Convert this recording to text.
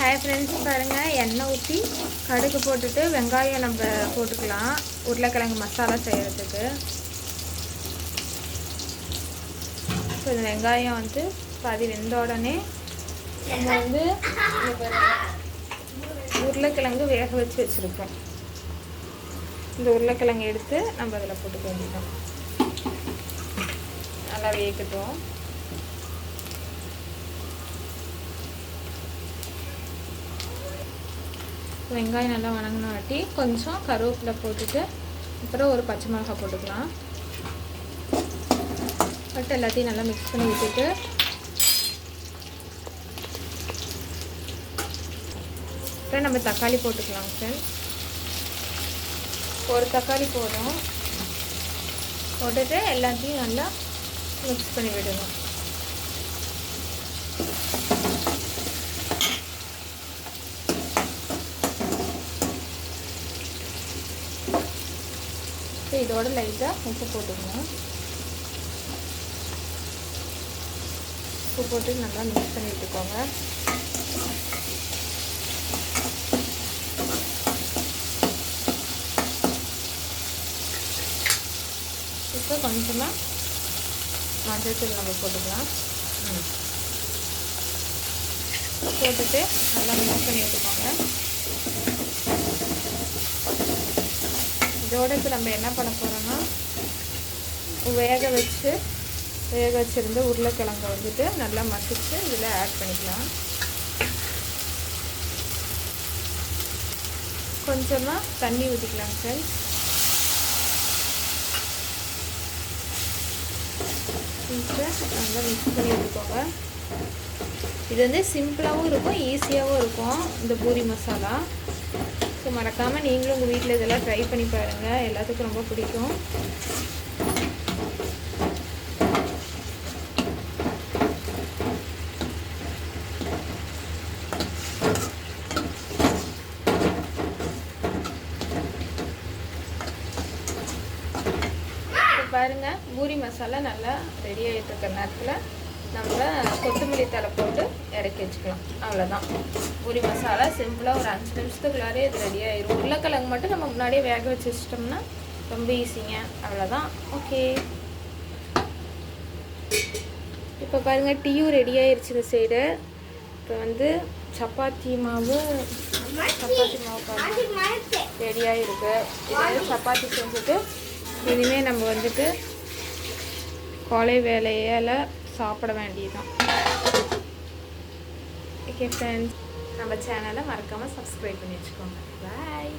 Hi friends, பாருங்கள், எண்ணெய் ஊற்றி கடுகு போட்டுட்டு வெங்காயம் நம்ம போட்டுக்கலாம் உருளைக்கிழங்கு மசாலா செய்கிறதுக்கு. ஸோ இந்த வெங்காயம் வந்து பாதி வெந்த உடனே நம்ம வந்து உருளைக்கிழங்கு வேக வச்சு வச்சுருக்கோம். இந்த உருளைக்கிழங்கு எடுத்து நம்ம அதில் போட்டுக்க வேண்டியதான். நல்லா வேகட்டும். வெங்காயம் நல்லா வணங்கின வாட்டி கொஞ்சம் கருவேப்பிலை போட்டுட்டு அப்புறம் ஒரு பச்சை மிளகாய் போட்டுக்கலாம். பட்டு எல்லாத்தையும் நல்லா மிக்ஸ் பண்ணி விட்டுட்டு அப்புறம் நம்ம தக்காளி போட்டுக்கலாம். ஃப்ரெண்ட்ஸ், ஒரு தக்காளி போதும். போட்டுட்டு எல்லாத்தையும் நல்லா மிக்ஸ் பண்ணி விடணும். இதோட லைட்டாக உப்பு போட்டுக்கணும். உப்பு போட்டு நல்லா மிக்ஸ் பண்ணி விட்டுக்கோங்க. இப்போ கொஞ்சமாக மஞ்சள் தூள் நம்ம போட்டுக்கலாம். போட்டுட்டு நல்லா மிக்ஸ் பண்ணி விட்டுக்கோங்க. இதோட இப்போ நம்ம என்ன பண்ண போகிறோம்னா வேக வச்சுருந்த உருளைக்கிழங்கை வந்துட்டு நல்லா மசிச்சு இதில் ஆட் பண்ணிக்கலாம். கொஞ்சமாக தண்ணி ஊற்றிக்கலாம் ஃப்ரெண்ட்ஸ். நல்லா மிக்ஸ் பண்ணி விட்டுக்கோங்க. இது வந்து சிம்பிளாகவும் இருக்கும், ஈஸியாகவும் இருக்கும் இந்த பூரி மசாலா. ஸோ மறக்காமல் நீங்களும் உங்கள் வீட்டில் இதெல்லாம் ட்ரை பண்ணி பாருங்கள். எல்லாத்துக்கும் ரொம்ப பிடிக்கும். பாருங்கள், பூரி மசாலா நல்லா ரெடி ஆகிட்டு இருக்கிற நேரத்தில் நம்ம கொத்தமல்லி தழை போட்டு இறக்கி வச்சுக்கலாம். அவ்வளோதான், பூரி மசாலா சிம்பிளாக ஒரு 5 நிமிஷத்துக்குள்ளாரே இது ரெடி ஆயிடும். உருளைக்கிழங்கு மட்டும் நம்ம முன்னாடியே வேக வச்சு வச்சிட்டோம்னா ரொம்ப ஈஸிங்க. அவ்வளோதான். ஓகே, இப்போ பாருங்கள், டீயும் ரெடி ஆயிடுச்சு இந்த சைடு. இப்போ வந்து சப்பாத்தி மாவு ரெடியாக இருக்குது. இது சப்பாத்தி செஞ்சுட்டு இனிமேல் நம்ம வந்துட்டு காலை வேலையால் சாப்பிட வேண்டியதுதான். ஓகே ஃப்ரெண்ட்ஸ், நம்ம சேனலை மறக்காமல் சப்ஸ்கிரைப் பண்ணி வச்சுக்கோங்க. பாய்.